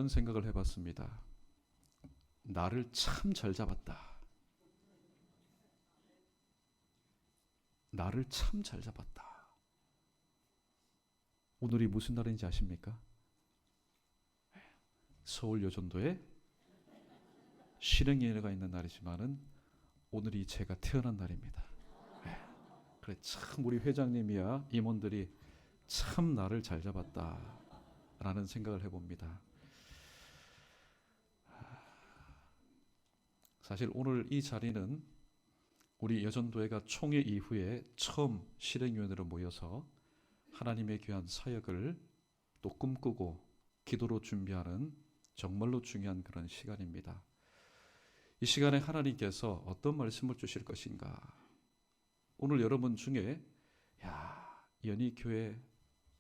이런 생각을 해봤습니다. 나를 참 잘 잡았다. 나를 참 잘 잡았다. 오늘이 무슨 날인지 아십니까? 서울 여전도에 실행예배가 있는 날이지만은 오늘이 제가 태어난 날입니다. 그래, 참 우리 회장님이야 임원들이 참 나를 잘 잡았다라는 생각을 해봅니다. 사실 오늘 이 자리는 우리 여전도회가 총회 이후에 처음 실행위원회로 모여서 하나님의 귀한 사역을 또 꿈꾸고 기도로 준비하는 정말로 중요한 그런 시간입니다. 이 시간에 하나님께서 어떤 말씀을 주실 것인가? 오늘 여러분 중에 연희교회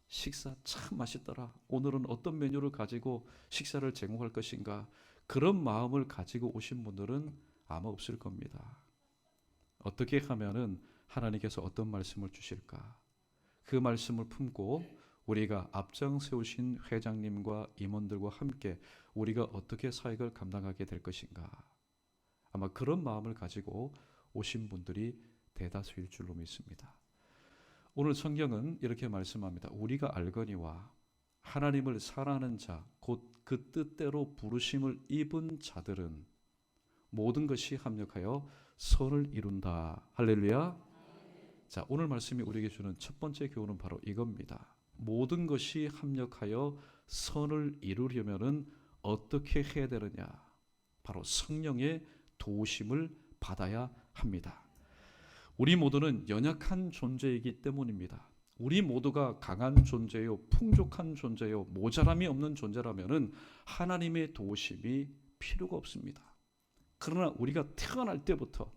식사 참 맛있더라. 오늘은 어떤 메뉴를 가지고 식사를 제공할 것인가? 그런 마음을 가지고 오신 분들은 아마 없을 겁니다. 어떻게 하면은 하나님께서 어떤 말씀을 주실까? 그 말씀을 품고 우리가 앞장 세우신 회장님과 임원들과 함께 우리가 어떻게 사역을 감당하게 될 것인가? 아마 그런 마음을 가지고 오신 분들이 대다수일 줄로 믿습니다. 오늘 성경은 이렇게 말씀합니다. 우리가 알거니와 하나님을 사랑하는 자, 곧 그 뜻대로 부르심을 입은 자들은 모든 것이 합력하여 선을 이룬다. 할렐루야. 자, 오늘 말씀이 우리에게 주는 첫 번째 교훈은 바로 이겁니다. 모든 것이 합력하여 선을 이루려면은 어떻게 해야 되느냐? 바로 성령의 도우심을 받아야 합니다. 우리 모두는 연약한 존재이기 때문입니다. 우리 모두가 강한 존재요, 풍족한 존재요, 모자람이 없는 존재라면은 하나님의 도우심이 필요가 없습니다. 그러나 우리가 태어날 때부터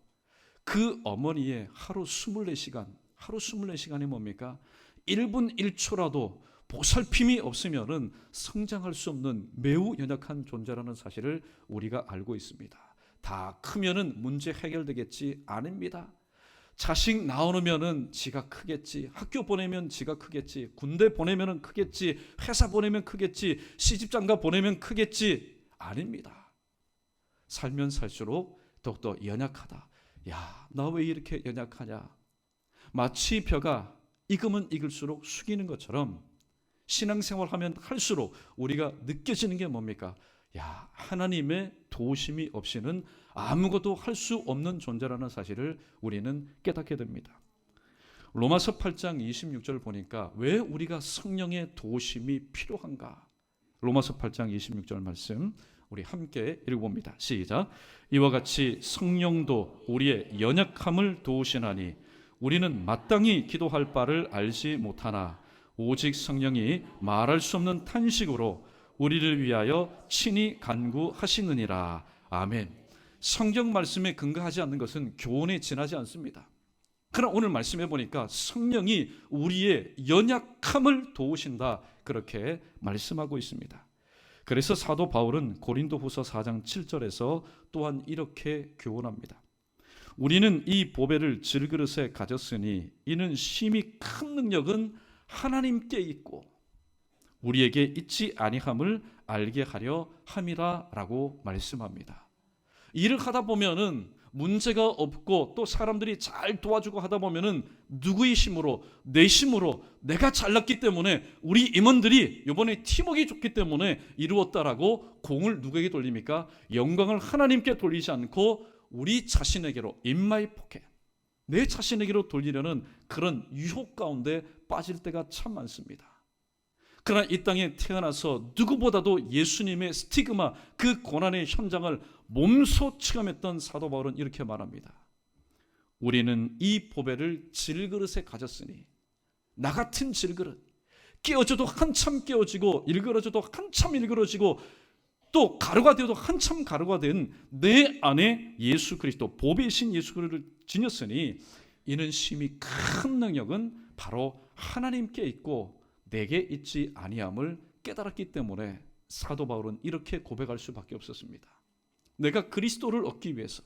그 어머니의 하루 24시간이 뭡니까? 1분 1초라도 보살핌이 없으면은 성장할 수 없는 매우 연약한 존재라는 사실을 우리가 알고 있습니다. 다 크면은 문제 해결되겠지? 아닙니다. 자식 낳으면은 지가 크겠지, 학교 보내면 지가 크겠지, 군대 보내면 크겠지, 회사 보내면 크겠지, 시집장가 보내면 크겠지? 아닙니다. 살면 살수록 더욱더 연약하다. 야, 나 왜 이렇게 연약하냐? 마치 벼가 익으면 익을수록 숙이는 것처럼 신앙생활하면 할수록 우리가 느껴지는 게 뭡니까? 야, 하나님의 도우심이 없이는 아무것도 할 수 없는 존재라는 사실을 우리는 깨닫게 됩니다. 로마서 8장 26절 보니까 왜 우리가 성령의 도우심이 필요한가? 로마서 8장 26절 말씀 우리 함께 읽어봅니다. 시작. 이와 같이 성령도 우리의 연약함을 도우시나니 우리는 마땅히 기도할 바를 알지 못하나 오직 성령이 말할 수 없는 탄식으로 우리를 위하여 친히 간구하시느니라. 아멘. 성경 말씀에 근거하지 않는 것은 교훈에 지나지 않습니다. 그러나 오늘 말씀해 보니까 성령이 우리의 연약함을 도우신다, 그렇게 말씀하고 있습니다. 그래서 사도 바울은 고린도후서 4장 7절에서 또한 이렇게 교훈합니다. 우리는 이 보배를 질그릇에 가졌으니 이는 심히 큰 능력은 하나님께 있고 우리에게 있지 아니함을 알게 하려 함이라 라고 말씀합니다. 일을 하다 보면은 문제가 없고 또 사람들이 잘 도와주고 하다 보면은 누구의 힘으로? 내 힘으로 내가 잘났기 때문에 우리 임원들이 이번에 팀워크가 좋기 때문에 이루었다라고 공을 누구에게 돌립니까? 영광을 하나님께 돌리지 않고 우리 자신에게로 인마이 포켓, 내 자신에게로 돌리려는 그런 유혹 가운데 빠질 때가 참 많습니다. 그러나 이 땅에 태어나서 누구보다도 예수님의 스티그마, 그 고난의 현장을 몸소 체험했던 사도 바울은 이렇게 말합니다. 우리는 이 보배를 질그릇에 가졌으니, 나 같은 질그릇, 깨어져도 한참 깨어지고 일그러져도 한참 일그러지고 또 가루가 되어도 한참 가루가 된 내 안에 예수 그리스도, 보배이신 예수 그리스도를 지녔으니 이는 심히 큰 능력은 바로 하나님께 있고 내게 있지 아니함을 깨달았기 때문에 사도 바울은 이렇게 고백할 수밖에 없었습니다. 내가 그리스도를 얻기 위해서,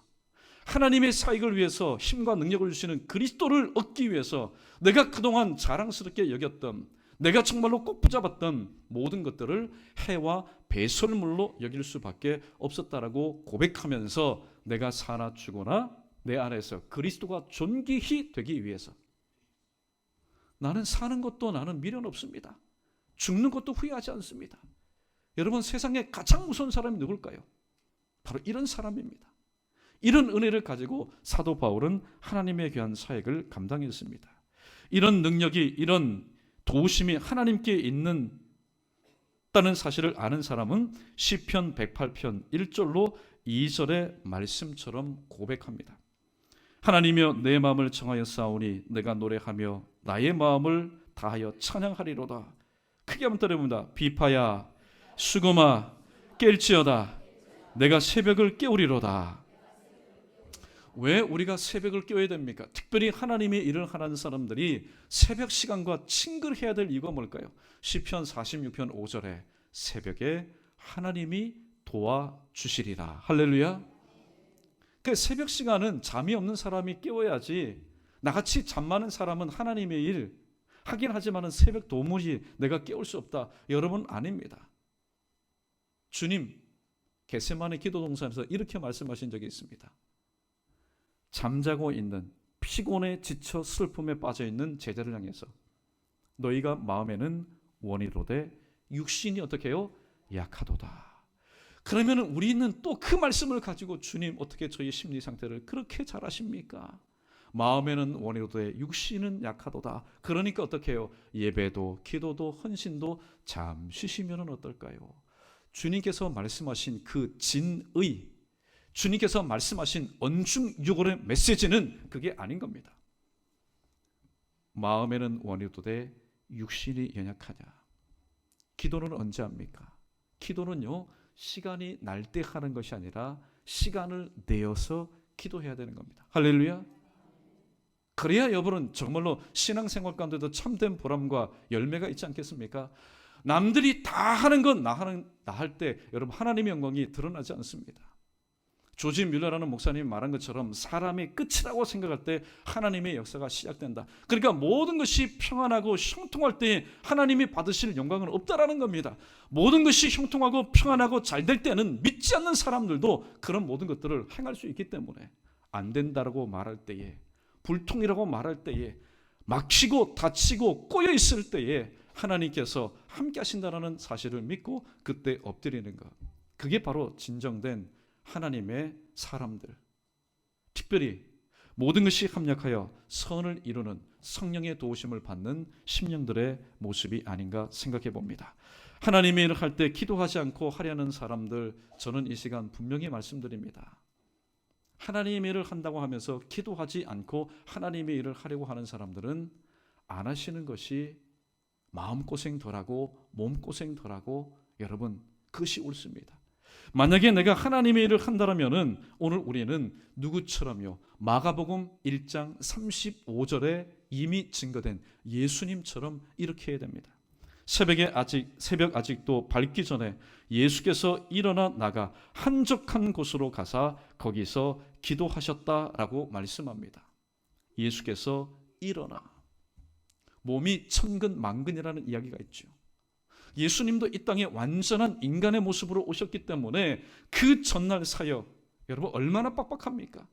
하나님의 사역을 위해서 힘과 능력을 주시는 그리스도를 얻기 위해서 내가 그동안 자랑스럽게 여겼던, 내가 정말로 꼭 붙잡았던 모든 것들을 해와 배설물로 여길 수밖에 없었다라고 고백하면서 내가 사나 죽거나 내 안에서 그리스도가 존귀히 되기 위해서 나는 사는 것도 나는 미련 없습니다. 죽는 것도 후회하지 않습니다. 여러분, 세상에 가장 무서운 사람이 누굴까요? 바로 이런 사람입니다. 이런 은혜를 가지고 사도 바울은 하나님의 귀한 사역을 감당했습니다. 이런 능력이, 이런 도우심이 하나님께 있는 다는 사실을 아는 사람은 시편 108편 1절로 2절의 말씀처럼 고백합니다. 하나님이여 내 마음을 정하여 싸우니 내가 노래하며 나의 마음을 다하여 찬양하리로다. 크게 한번 따라해봅니다. 비파야 수금아 깰지어다. 내가 새벽을 깨우리로다. 왜 우리가 새벽을 깨워야 됩니까? 특별히 하나님의 일을 하는 사람들이 새벽 시간과 친근해야 될 이유가 뭘까요? 시편 46편 5절에 새벽에 하나님이 도와주시리라. 할렐루야. 그 새벽 시간은 잠이 없는 사람이 깨워야지, 나같이 잠 많은 사람은 하나님의 일 하긴 하지만 새벽 도무지 내가 깨울 수 없다. 여러분, 아닙니다. 주님 겟세마네 기도 동산에서 이렇게 말씀하신 적이 있습니다. 잠자고 있는, 피곤에 지쳐 슬픔에 빠져 있는 제자를 향해서 너희가 마음에는 원이로되 육신이 어떻게 해요? 약하도다. 그러면 우리는 또 그 말씀을 가지고 주님 어떻게 저희 심리 상태를 그렇게 잘 아십니까? 마음에는 원이로되 육신은 약하도다. 그러니까 어떻게 해요? 예배도 기도도 헌신도 잠 쉬시면 어떨까요? 주님께서 말씀하신 그 진의, 주님께서 말씀하신 언중유골의 메시지는 그게 아닌 겁니다. 마음에는 원이로되 육신이 연약하냐. 기도는 언제 합니까? 기도는요, 시간이 날 때 하는 것이 아니라 시간을 내어서 기도해야 되는 겁니다. 할렐루야. 그래야 여러분은 정말로 신앙생활 가운데도 참된 보람과 열매가 있지 않겠습니까? 남들이 다 하는 건 나 할 때 여러분 하나님의 영광이 드러나지 않습니다. 조지 뮬러라는 목사님이 말한 것처럼 사람이 끝이라고 생각할 때 하나님의 역사가 시작된다. 그러니까 모든 것이 평안하고 형통할 때 하나님이 받으실 영광은 없다라는 겁니다. 모든 것이 형통하고 평안하고 잘 될 때는 믿지 않는 사람들도 그런 모든 것들을 행할 수 있기 때문에 안 된다라고 말할 때에, 불통이라고 말할 때에, 막히고 다치고 꼬여 있을 때에 하나님께서 함께 하신다는 사실을 믿고 그때 엎드리는 것, 그게 바로 진정된 하나님의 사람들, 특별히 모든 것이 합력하여 선을 이루는 성령의 도우심을 받는 심령들의 모습이 아닌가 생각해 봅니다. 하나님의 일을 할 때 기도하지 않고 하려는 사람들, 저는 이 시간 분명히 말씀드립니다. 하나님의 일을 한다고 하면서 기도하지 않고 하나님의 일을 하려고 하는 사람들은 안 하시는 것이 마음고생 덜하고 몸고생 덜하고, 여러분 그것이 옳습니다. 만약에 내가 하나님의 일을 한다면은 오늘 우리는 누구처럼요? 마가복음 1장 35절에 이미 증거된 예수님처럼 이렇게 해야 됩니다. 새벽 아직도 밝기 전에 예수께서 일어나 나가 한적한 곳으로 가사 거기서 기도하셨다라고 말씀합니다. 예수께서 일어나, 몸이 천근만근이라는 이야기가 있죠. 예수님도 이 땅에 완전한 인간의 모습으로 오셨기 때문에 그 전날 사역, 여러분 얼마나 빡빡합니까?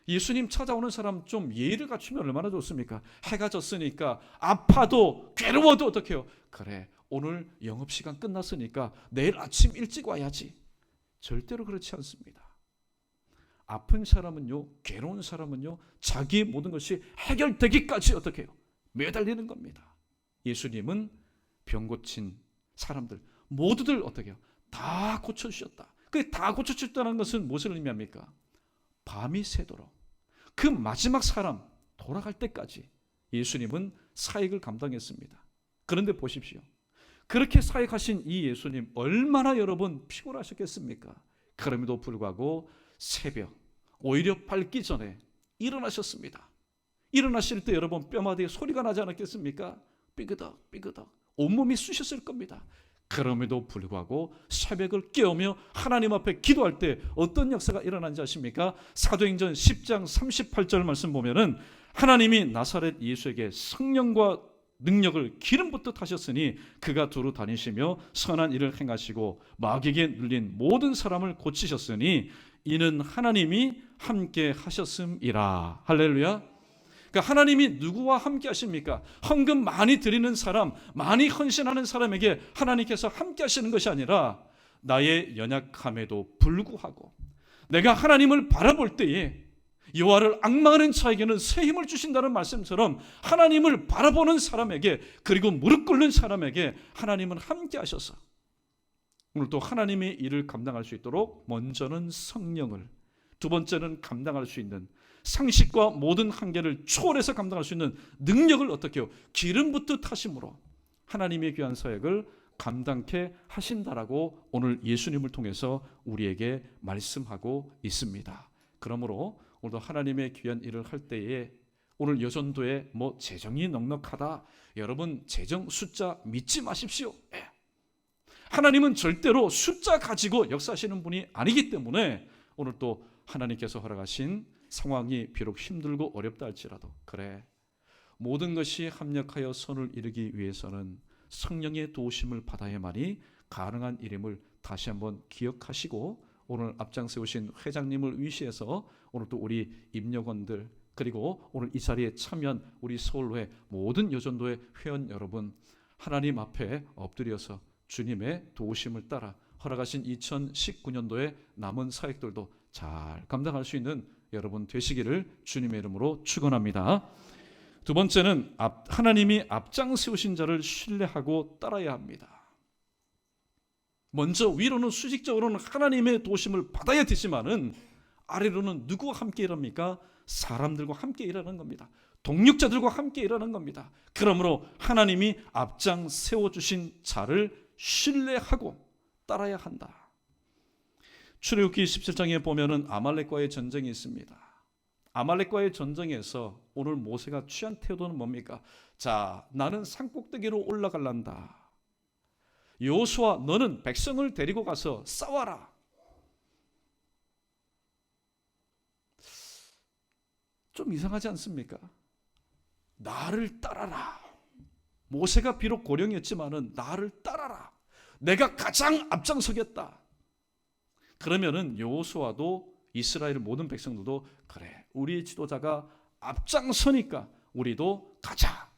예수님 찾아오는 사람 좀 예의를 갖추면 얼마나 좋습니까? 해가 졌으니까, 아파도 괴로워도 어떻게 해요? 그래, 오늘 영업시간 끝났으니까 내일 아침 일찍 와야지. 절대로 그렇지 않습니다. 아픈 사람은요, 괴로운 사람은요, 자기의 모든 것이 해결되기까지 어떻게 해요? 매달리는 겁니다. 예수님은 병 고친 사람들 모두들 어떻게 해요? 다 고쳐주셨다. 그 다 고쳐주셨다는 것은 무엇을 의미합니까? 밤이 새도록 그 마지막 사람 돌아갈 때까지 예수님은 사역을 감당했습니다. 그런데 보십시오. 그렇게 사역하신 이 예수님 얼마나 여러분 피곤하셨겠습니까? 그럼에도 불구하고 새벽, 오히려 밝기 전에 일어나셨습니다. 일어나실 때 여러분 뼈마디에 소리가 나지 않았겠습니까? 삐그덕 삐그덕 온몸이 쑤셨을 겁니다. 그럼에도 불구하고 새벽을 깨우며 하나님 앞에 기도할 때 어떤 역사가 일어난지 아십니까? 사도행전 10장 38절 말씀 보면은 하나님이 나사렛 예수에게 성령과 능력을 기름 붓듯 하셨으니 그가 두루 다니시며 선한 일을 행하시고 마귀에게 눌린 모든 사람을 고치셨으니 이는 하나님이 함께 하셨음이라. 할렐루야. 그러니까 하나님이 누구와 함께 하십니까? 헌금 많이 드리는 사람, 많이 헌신하는 사람에게 하나님께서 함께 하시는 것이 아니라 나의 연약함에도 불구하고 내가 하나님을 바라볼 때에 여호와를 앙망하는 자에게는 새 힘을 주신다는 말씀처럼 하나님을 바라보는 사람에게, 그리고 무릎 꿇는 사람에게 하나님은 함께 하셔서 오늘 또 하나님의 일을 감당할 수 있도록 먼저는 성령을, 두 번째는 감당할 수 있는 상식과 모든 한계를 초월해서 감당할 수 있는 능력을 어떻게 해요? 기름 붓듯 하심으로 하나님의 귀한 사역을 감당케 하신다라고 오늘 예수님을 통해서 우리에게 말씀하고 있습니다. 그러므로 오늘도 하나님의 귀한 일을 할 때에 오늘 여전도에 재정이 넉넉하다, 여러분 재정 숫자 믿지 마십시오. 하나님은 절대로 숫자 가지고 역사하시는 분이 아니기 때문에 오늘 또 하나님께서 허락하신 상황이 비록 힘들고 어렵다 할지라도, 그래, 모든 것이 합력하여 선을 이루기 위해서는 성령의 도우심을 받아야만이 가능한 일임을 다시 한번 기억하시고, 오늘 앞장 세우신 회장님을 위시해서 오늘 또 우리 임역원들, 그리고 오늘 이 자리에 참여한 우리 서울회 모든 여전도의 회원 여러분, 하나님 앞에 엎드려서 주님의 도우심을 따라 허락하신 2019년도의 남은 사역들도 잘 감당할 수 있는 여러분 되시기를 주님의 이름으로 축원합니다. 두 번째는 하나님이 앞장 세우신 자를 신뢰하고 따라야 합니다. 먼저 위로는 수직적으로는 하나님의 도우심을 받아야 되지만은 아래로는 누구와 함께 일합니까? 사람들과 함께 일하는 겁니다. 동력자들과 함께 일하는 겁니다. 그러므로 하나님이 앞장 세워주신 자를 신뢰하고 따라야 한다. 출애굽기 17장에 보면은 아말렉과의 전쟁이 있습니다. 아말렉과의 전쟁에서 오늘 모세가 취한 태도는 뭡니까? 자, 나는 산꼭대기로 올라갈란다. 여호수아, 너는 백성을 데리고 가서 싸워라. 좀 이상하지 않습니까? 나를 따라라. 모세가 비록 고령이었지만은 나를 따라라. 내가 가장 앞장서겠다. 그러면은 여호수아도 이스라엘 모든 백성들도 그래, 우리의 지도자가 앞장서니까 우리도 가자.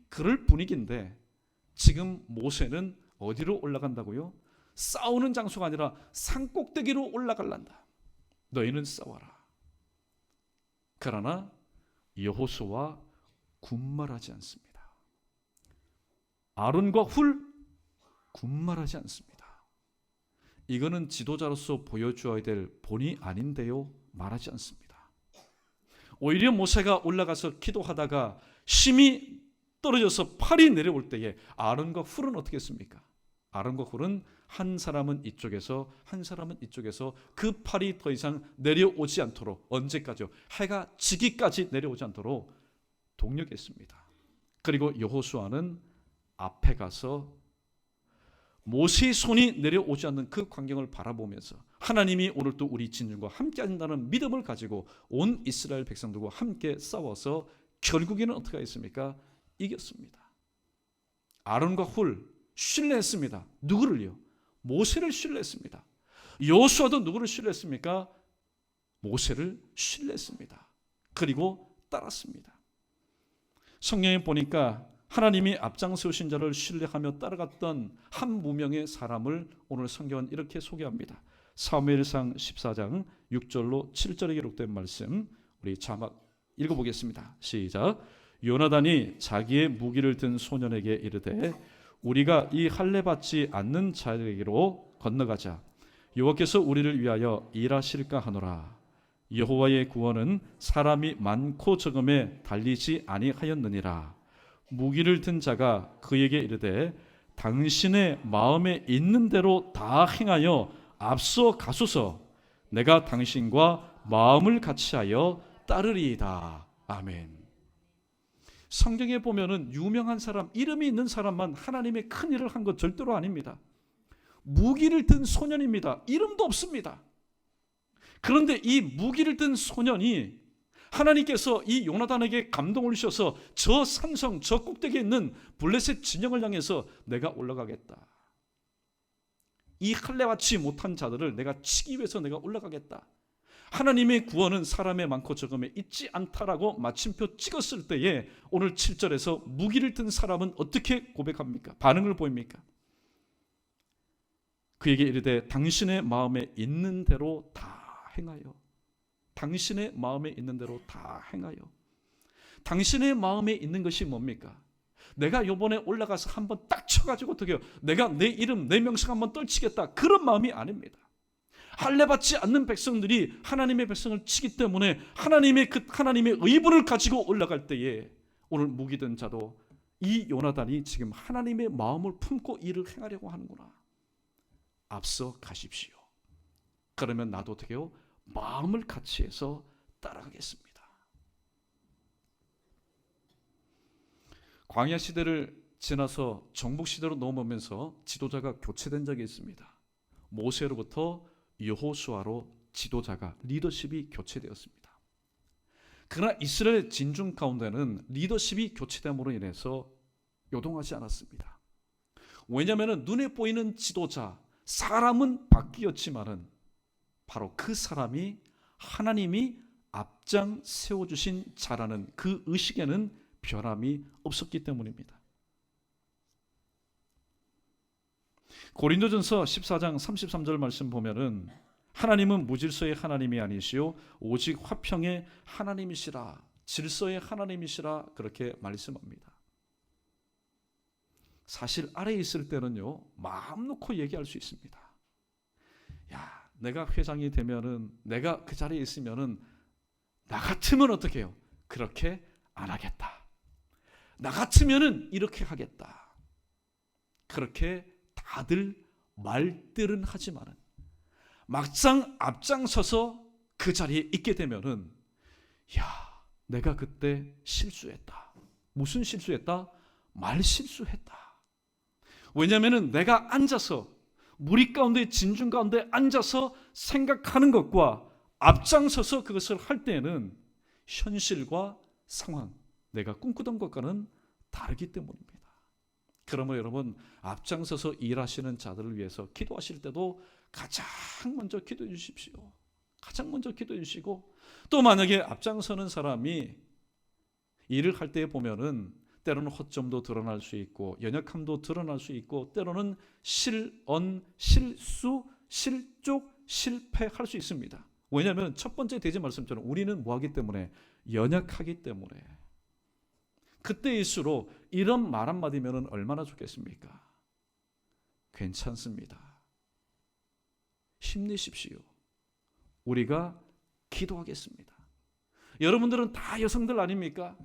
그럴 분위기인데 지금 모세는 어디로 올라간다고요? 싸우는 장소가 아니라 산꼭대기로 올라갈란다. 너희는 싸워라. 그러나 여호수아 군말하지 않습니다. 아론과 훌 군말하지 않습니다. 이거는 지도자로서 보여주어야 될 본이 아닌데요, 말하지 않습니다. 오히려 모세가 올라가서 기도하다가 힘이 떨어져서 팔이 내려올 때에 아론과 훌은 어떻게 했습니까? 아론과 훌은 한 사람은 이쪽에서 한 사람은 이쪽에서 그 팔이 더 이상 내려오지 않도록, 언제까지요? 해가 지기까지 내려오지 않도록 동력했습니다. 그리고 여호수아는 앞에 가서 모세의 손이 내려오지 않는 그 광경을 바라보면서 하나님이 오늘 또 우리 진영과 함께 한다는 믿음을 가지고 온 이스라엘 백성들과 함께 싸워서 결국에는 어떻게 했습니까? 이겼습니다. 아론과 훌 신뢰했습니다. 누구를요? 모세를 신뢰했습니다. 여호수아도 누구를 신뢰했습니까? 모세를 신뢰했습니다. 그리고 따랐습니다. 성경에 보니까 하나님이 앞장서신 자를 신뢰하며 따라갔던 한 무명의 사람을 오늘 성경은 이렇게 소개합니다. 사무엘상 14장 6절로 7절에 기록된 말씀, 우리 자막 읽어보겠습니다. 시작. 요나단이 자기의 무기를 든 소년에게 이르되 우리가 이 할례 받지 않는 자에게로 건너가자. 여호와께서 우리를 위하여 일하실까 하노라. 여호와의 구원은 사람이 많고 적음에 달리지 아니하였느니라. 무기를 든 자가 그에게 이르되 당신의 마음에 있는 대로 다 행하여 앞서 가소서. 내가 당신과 마음을 같이하여 따르리이다. 아멘. 성경에 보면은 유명한 사람, 이름이 있는 사람만 하나님의 큰 일을 한 것 절대로 아닙니다. 무기를 든 소년입니다. 이름도 없습니다. 그런데 이 무기를 든 소년이 하나님께서 이 요나단에게 감동을 주셔서 저 산성, 저 꼭대기에 있는 블레셋 진영을 향해서 내가 올라가겠다. 이 할례받지 못한 자들을 내가 치기 위해서 내가 올라가겠다. 하나님의 구원은 사람의 많고 적음에 있지 않다라고 마침표 찍었을 때에 오늘 7절에서 무기를 든 사람은 어떻게 고백합니까? 반응을 보입니까? 그에게 이르되 당신의 마음에 있는 대로 다 행하여. 당신의 마음에 있는 대로 다 행하여. 당신의 마음에 있는 것이 뭡니까? 내가 요번에 올라가서 한번 딱 쳐가지고 어떻게 해요? 내가 내 이름, 내 명성 한번 떨치겠다. 그런 마음이 아닙니다. 할례받지 않는 백성들이 하나님의 백성을 치기 때문에 하나님의 의분을 가지고 올라갈 때에 오늘 무기든 자도 이 요나단이 지금 하나님의 마음을 품고 일을 행하려고 하는구나. 앞서 가십시오. 그러면 나도 어떻게 해요? 마음을 같이 해서 따라가겠습니다. 광야 시대를 지나서 정복 시대로 넘어오면서 지도자가 교체된 적이 있습니다. 모세로부터 여호수아로 지도자가 리더십이 교체되었습니다. 그러나 이스라엘 진중 가운데는 리더십이 교체됨으로 인해서 요동하지 않았습니다. 왜냐하면 눈에 보이는 지도자, 사람은 바뀌었지만은 바로 그 사람이 하나님이 앞장 세워주신 자라는 그 의식에는 변함이 없었기 때문입니다. 고린도전서 14장 33절 말씀 보면은 하나님은 무질서의 하나님이 아니시오 오직 화평의 하나님이시라, 질서의 하나님이시라 그렇게 말씀합니다. 사실 아래에 있을 때는요 마음 놓고 얘기할 수 있습니다. 야, 내가 회장이 되면은, 내가 그 자리에 있으면은 나 같으면 어떻게 해요? 그렇게 안 하겠다. 나 같으면은 이렇게 하겠다. 그렇게 다들 말들은 하지만은 막상 앞장서서 그 자리에 있게 되면은 야, 내가 그때 실수했다. 무슨 실수했다? 말 실수했다. 왜냐하면 내가 앉아서 무리 가운데 진중 가운데 앉아서 생각하는 것과 앞장서서 그것을 할 때에는 현실과 상황, 내가 꿈꾸던 것과는 다르기 때문입니다. 그러면 여러분 앞장서서 일하시는 자들을 위해서 기도하실 때도 가장 먼저 기도해 주십시오. 가장 먼저 기도해 주시고, 또 만약에 앞장서는 사람이 일을 할 때 보면은 때로는 허점도 드러날 수 있고 연약함도 드러날 수 있고 때로는 실언, 실수, 실족, 실패할 수 있습니다. 왜냐하면 첫 번째 대제 말씀처럼 우리는 뭐하기 때문에? 연약하기 때문에. 그때일수록 이런 말 한마디면 얼마나 좋겠습니까? 괜찮습니다. 힘내십시오. 우리가 기도하겠습니다. 여러분들은 다 여성들 아닙니까?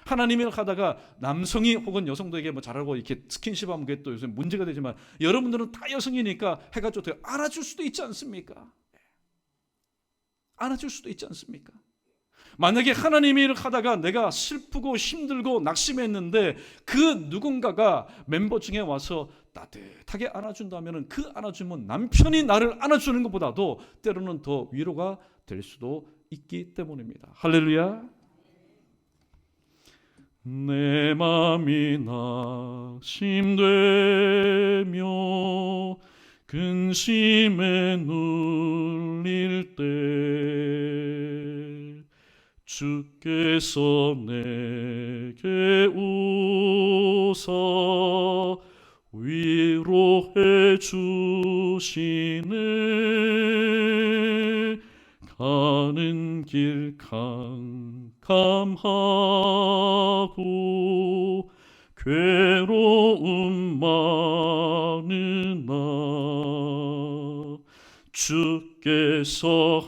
하나님을 하다가 남성이 혹은 여성도에게 뭐 잘하고 이렇게 스킨십하면 그게 또 요새 문제가 되지만 여러분들은 다 여성이니까 해가지고 어떻게 안아줄 수도 있지 않습니까? 안아줄 수도 있지 않습니까? 만약에 하나님의 일을 하다가 내가 슬프고 힘들고 낙심했는데 그 누군가가 멤버 중에 와서 따뜻하게 안아준다면 그 안아주면 남편이 나를 안아주는 것보다도 때로는 더 위로가 될 수도 있기 때문입니다. 할렐루야. 내 맘이 낙심되며 근심에 눌릴 때 주께서 내게 웃어 위로해 주시네. 가는 길 캄캄하고 괴로움 많으나 주께서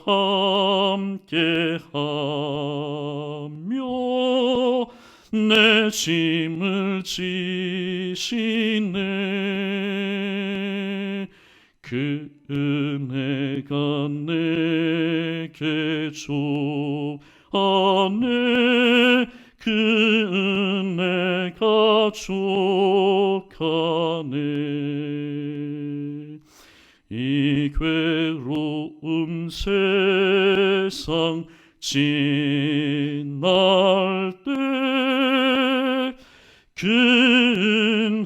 함께하며 내 짐을 지시네. 그 은혜가 내게 족하네. 그 은혜가 족하네. 이 괴로운 세상 지날 때 근혜가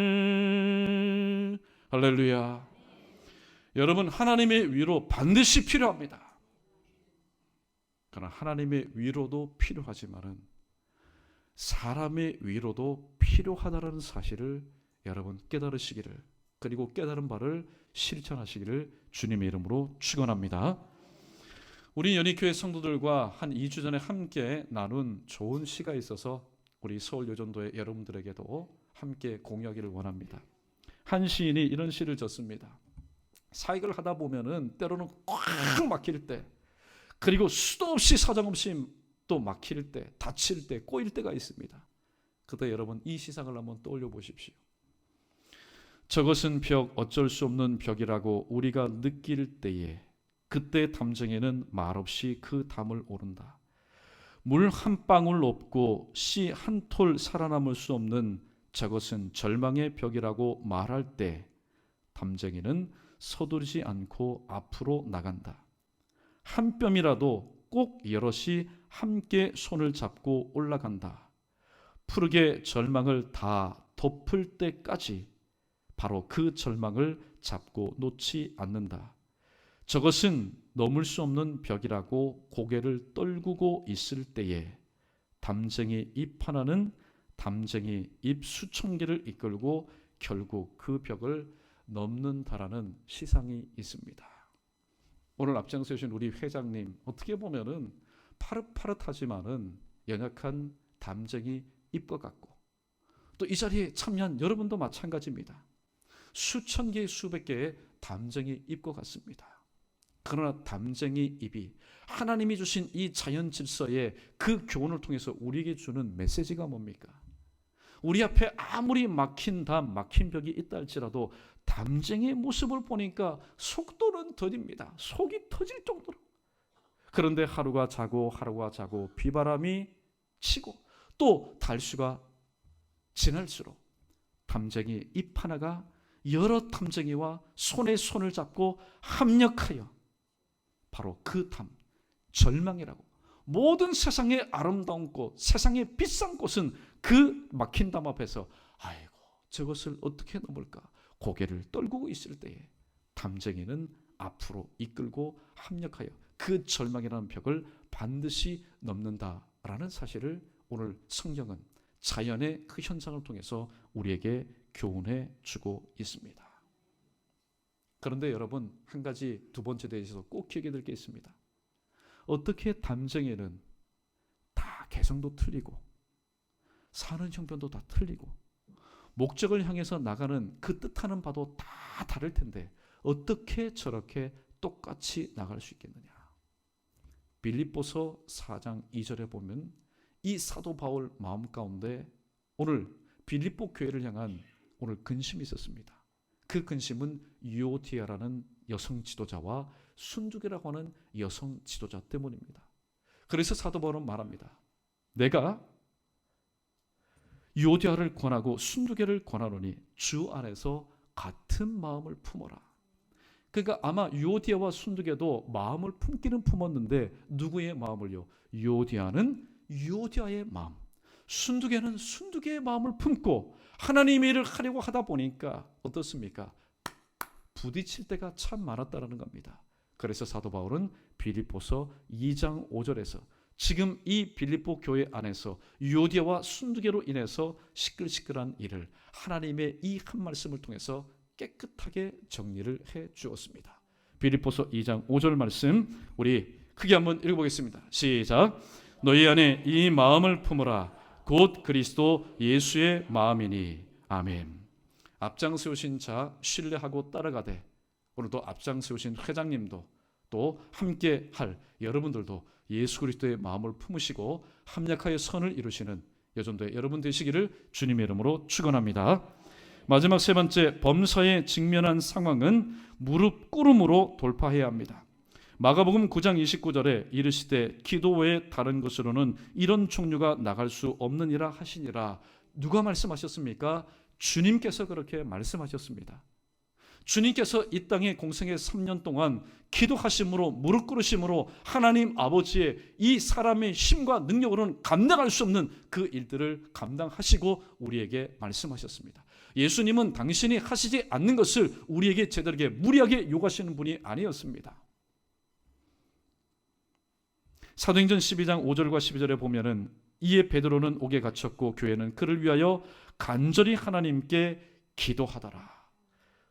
족하네. 할렐루야. 여러분, 하나님의 위로 반드시 필요합니다. 그러나 하나님의 위로도 필요하지만은 사람의 위로도 필요하다는 사실을 여러분 깨달으시기를, 그리고 깨달은 바를 실천하시기를 주님의 이름으로 축원합니다. 우리 연희교회 성도들과 한 2주 전에 함께 나눈 좋은 시가 있어서 우리 서울여전도의 여러분들에게도 함께 공유하기를 원합니다. 한 시인이 이런 시를 졌습니다. 사역을 하다 보면은 때로는 꽉 막힐 때, 그리고 수도 없이 사정없이 또 막힐 때, 다칠 때, 꼬일 때가 있습니다. 그때 여러분 이 시상을 한번 떠올려 보십시오. 저것은 벽, 어쩔 수 없는 벽이라고 우리가 느낄 때에 그때 담쟁이는 말없이 그 담을 오른다. 물 한 방울 없고 씨 한 톨 살아남을 수 없는 저것은 절망의 벽이라고 말할 때 담쟁이는 서두르지 않고 앞으로 나간다. 한 뼘이라도 꼭 여럿이 함께 손을 잡고 올라간다. 푸르게 절망을 다 덮을 때까지 바로 그 절망을 잡고 놓지 않는다. 저것은 넘을 수 없는 벽이라고 고개를 떨구고 있을 때에 담쟁이 잎 하나는 담쟁이 잎 수천 개를 이끌고 결국 그 벽을 넘는다라는 시상이 있습니다. 오늘 앞장서 주신 우리 회장님, 어떻게 보면은 파릇파릇하지만은 연약한 담쟁이 잎과 같고, 또 이 자리에 참여한 여러분도 마찬가지입니다. 수천 개, 수백 개의 담쟁이 잎과 같습니다. 그러나 담쟁이 잎이 하나님이 주신 이 자연 질서의 그 교훈을 통해서 우리에게 주는 메시지가 뭡니까? 우리 앞에 아무리 막힌 담, 막힌 벽이 있다 할지라도 담쟁이의 모습을 보니까 속도는 더딥니다. 속이 터질 정도로. 그런데 하루가 자고 비바람이 치고 또 달수가 지날수록 담쟁이 잎 하나가 여러 담쟁이와 손에 손을 잡고 합력하여 바로 그 담, 절망이라고, 모든 세상의 아름다운 꽃, 세상의 비싼 꽃은 그 막힌 담 앞에서 아이고 저것을 어떻게 넘을까 고개를 떨구고 있을 때에 담쟁이는 앞으로 이끌고 합력하여 그 절망이라는 벽을 반드시 넘는다라는 사실을 오늘 성경은 자연의 그 현상을 통해서 우리에게 교훈해 주고 있습니다. 그런데 여러분, 한 가지 두 번째 대해서 꼭 기억해야 될 게 있습니다. 어떻게 담쟁이는 다 개성도 틀리고 사는 형편도 다 틀리고 목적을 향해서 나가는 그 뜻하는 바도 다 다를 텐데 어떻게 저렇게 똑같이 나갈 수 있겠느냐. 빌립보서 4장 2절에 보면 이 사도 바울 마음 가운데 오늘 빌립보 교회를 향한 오늘 근심이 있었습니다. 그 근심은 유오디아라는 여성 지도자와 순두계라고 하는 여성 지도자 때문입니다. 그래서 사도 바울은 말합니다. 내가 유오디아를 권하고 순두계를 권하노니 주 안에서 같은 마음을 품어라. 그러니까 아마 유오디아와 순두계도 마음을 품기는 품었는데 누구의 마음을요? 유오디아는 유오디아의 마음, 순두계는 순두계의 마음을 품고 하나님의 일을 하려고 하다 보니까 어떻습니까? 부딪힐 때가 참 많았다는 겁니다. 그래서 사도 바울은 빌립보서 2장 5절에서 지금 이 빌립보 교회 안에서 유오디아와 순두계로 인해서 시끌시끌한 일을 하나님의 이 한 말씀을 통해서 깨끗하게 정리를 해 주었습니다. 빌립보서 2장 5절 말씀 우리 크게 한번 읽어보겠습니다. 시작. 너희 안에 이 마음을 품으라. 곧 그리스도 예수의 마음이니. 아멘. 앞장 세우신 자 신뢰하고 따라가되 오늘도 앞장 세우신 회장님도 또 함께 할 여러분들도 예수 그리스도의 마음을 품으시고 합력하여 선을 이루시는 여전도의 여러분 되시기를 주님의 이름으로 축원합니다. 마지막 세 번째, 범사에 직면한 상황은 무릎 꿇음으로 돌파해야 합니다. 마가복음 9장 29절에 이르시되 기도 외에 다른 것으로는 이런 종류가 나갈 수 없느니라 하시니라. 누가 말씀하셨습니까? 주님께서 그렇게 말씀하셨습니다. 주님께서 이 땅에 공생의 3년 동안 기도하심으로 무릎 꿇으심으로 하나님 아버지의 이 사람의 힘과 능력으로는 감당할 수 없는 그 일들을 감당하시고 우리에게 말씀하셨습니다. 예수님은 당신이 하시지 않는 것을 우리에게 제자들에게 무리하게 요구하시는 분이 아니었습니다. 사도행전 12장 5절과 12절에 보면은 이에 베드로는 옥에 갇혔고 교회는 그를 위하여 간절히 하나님께 기도하더라.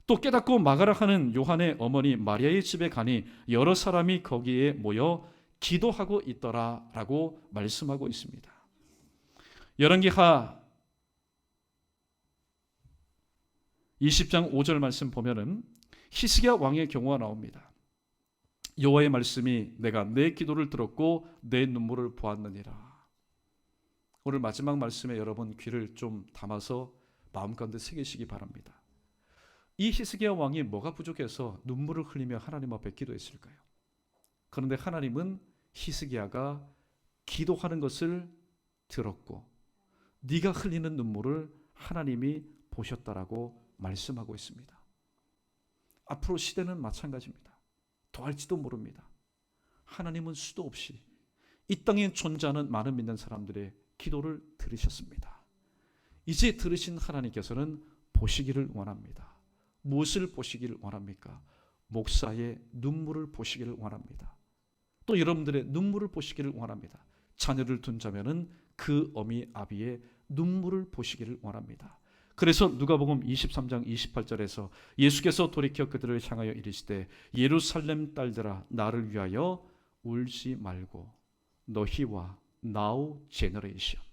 또 깨닫고 마가라 하는 요한의 어머니 마리아의 집에 가니 여러 사람이 거기에 모여 기도하고 있더라 라고 말씀하고 있습니다. 열왕기하 20장 5절 말씀 보면은 히스기야 왕의 경우가 나옵니다. 여호와의 말씀이 내가 내 기도를 들었고 내 눈물을 보았느니라. 오늘 마지막 말씀에 여러분 귀를 좀 담아서 마음 가운데 새기시기 바랍니다. 이 히스기야 왕이 뭐가 부족해서 눈물을 흘리며 하나님 앞에 기도했을까요? 그런데 하나님은 히스기야가 기도하는 것을 들었고 네가 흘리는 눈물을 하나님이 보셨다라고 말씀하고 있습니다. 앞으로 시대는 마찬가지입니다. 더할지도 모릅니다. 하나님은 수도 없이 이 땅에 존재하는 많은 믿는 사람들의 기도를 들으셨습니다. 이제 들으신 하나님께서는 보시기를 원합니다. 무엇을 보시기를 원합니까? 목사의 눈물을 보시기를 원합니다. 또 여러분들의 눈물을 보시기를 원합니다. 자녀를 둔 자면은 그 어미 아비의 눈물을 보시기를 원합니다. 그래서 누가복음 23장 28절에서 예수께서 돌이켜 그들을 향하여 이르시되 예루살렘 딸들아 나를 위하여 울지 말고 너희와 now generation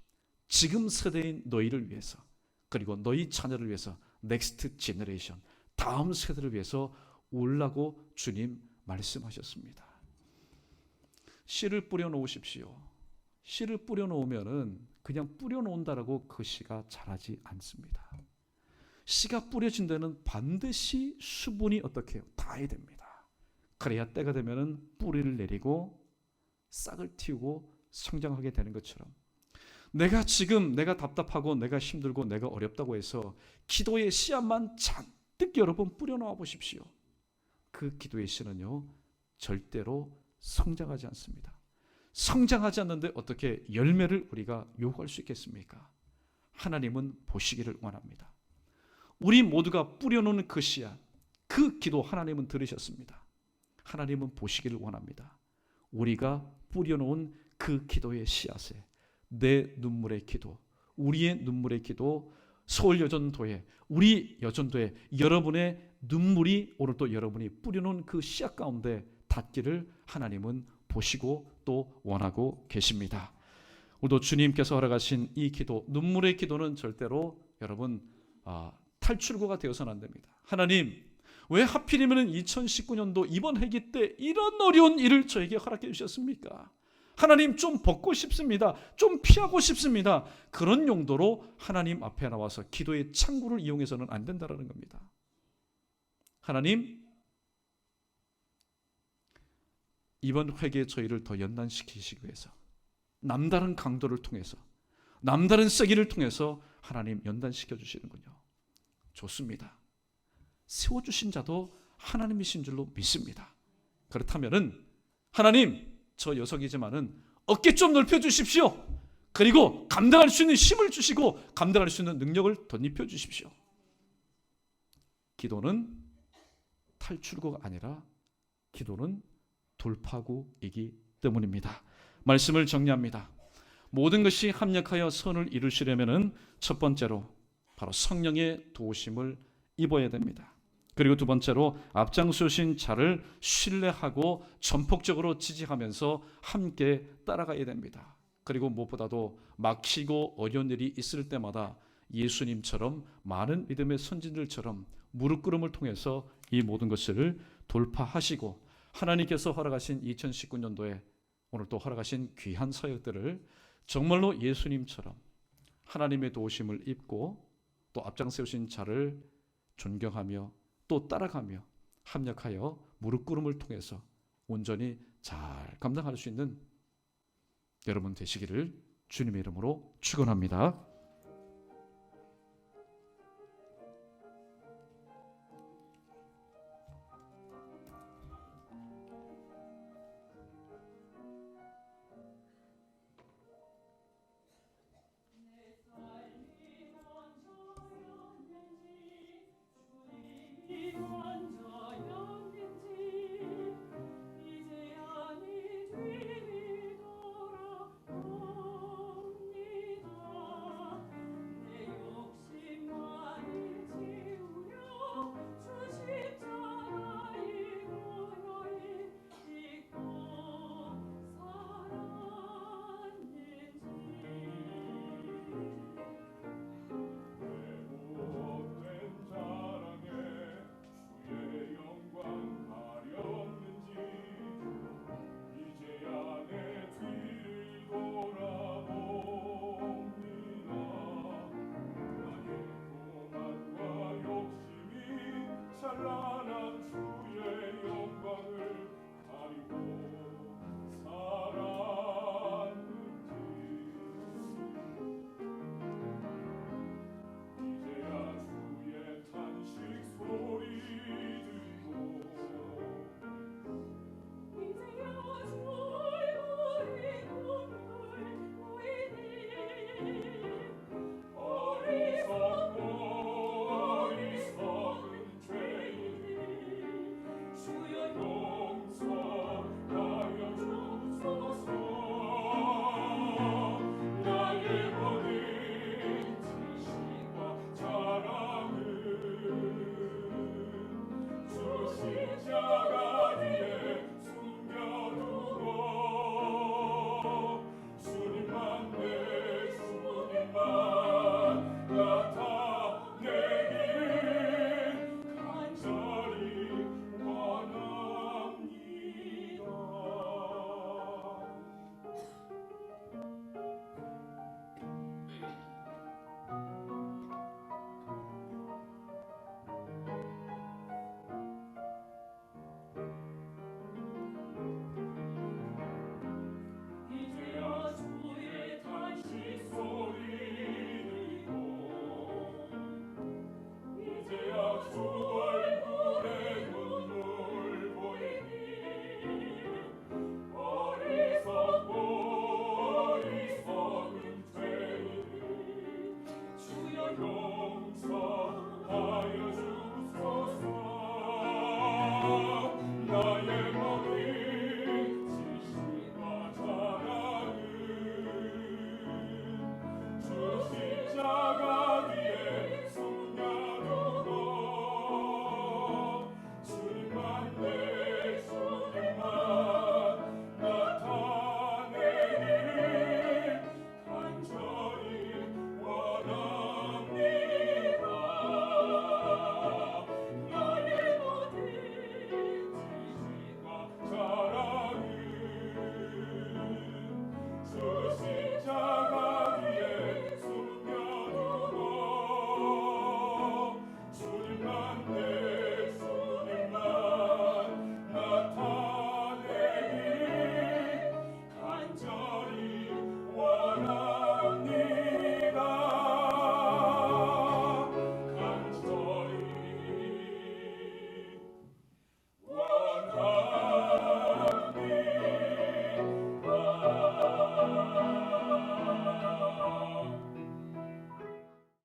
지금 세대인 너희를 위해서 그리고 너희 자녀를 위해서 next generation 다음 세대를 위해서 울라고 주님 말씀하셨습니다. 씨를 뿌려 놓으십시오. 씨를 뿌려 놓으면은 그냥 뿌려 놓는다라고 그 씨가 자라지 않습니다. 씨가 뿌려진 데는 반드시 수분이 어떻게 해요? 닿아야 됩니다. 그래야 때가 되면은 뿌리를 내리고 싹을 틔우고 성장하게 되는 것처럼 내가 지금 내가 답답하고 내가 힘들고 내가 어렵다고 해서 기도의 씨앗만 잔뜩 여러분 뿌려 놓아 보십시오. 그 기도의 씨는요 절대로 성장하지 않습니다. 성장하지 않는데 어떻게 열매를 우리가 요구할 수 있겠습니까? 하나님은 보시기를 원합니다. 우리 모두가 뿌려놓는 그 씨앗, 그 기도 하나님은 들으셨습니다. 하나님은 보시기를 원합니다. 우리가 뿌려놓은 그 기도의 씨앗에 내 눈물의 기도, 우리의 눈물의 기도, 서울여전도회, 우리 여전도회 여러분의 눈물이 오늘 또 여러분이 뿌려놓은 그 씨앗 가운데 닿기를 하나님은 보시고 또 원하고 계십니다. 오늘도 주님께서 허락하신 이 기도, 눈물의 기도는 절대로 여러분 탈출구가 되어서는 안 됩니다. 하나님, 왜 하필이면 2019년도 이번 회기 때 이런 어려운 일을 저에게 허락해 주셨습니까? 하나님 좀 벗고 싶습니다. 좀 피하고 싶습니다. 그런 용도로 하나님 앞에 나와서 기도의 창구를 이용해서는 안 된다는 겁니다. 하나님, 이번 회개에 저희를 더 연단시키시기 위해서 남다른 강도를 통해서 남다른 세기를 통해서 하나님 연단시켜 주시는군요. 좋습니다. 세워주신 자도 하나님이신 줄로 믿습니다. 그렇다면은 하나님 저 녀석이지만은 어깨 좀 넓혀 주십시오. 그리고 감당할 수 있는 힘을 주시고 감당할 수 있는 능력을 덧입혀 주십시오. 기도는 탈출구가 아니라 기도는 돌파구이기 때문입니다. 말씀을 정리합니다. 모든 것이 합력하여 선을 이루시려면은 첫 번째로 바로 성령의 도우심을 입어야 됩니다. 그리고 두 번째로 앞장서신 자를 신뢰하고 전폭적으로 지지하면서 함께 따라가야 됩니다. 그리고 무엇보다도 막히고 어려운 일이 있을 때마다 예수님처럼 많은 믿음의 선진들처럼 무릎꿇음을 통해서 이 모든 것을 돌파하시고 하나님께서 허락하신 2019년도에 오늘 또 허락하신 귀한 사역들을 정말로 예수님처럼 하나님의 도우심을 입고 또 앞장 세우신 자를 존경하며 또 따라가며 합력하여 무릎꿇음을 통해서 온전히 잘 감당할 수 있는 여러분 되시기를 주님의 이름으로 축원합니다. 주와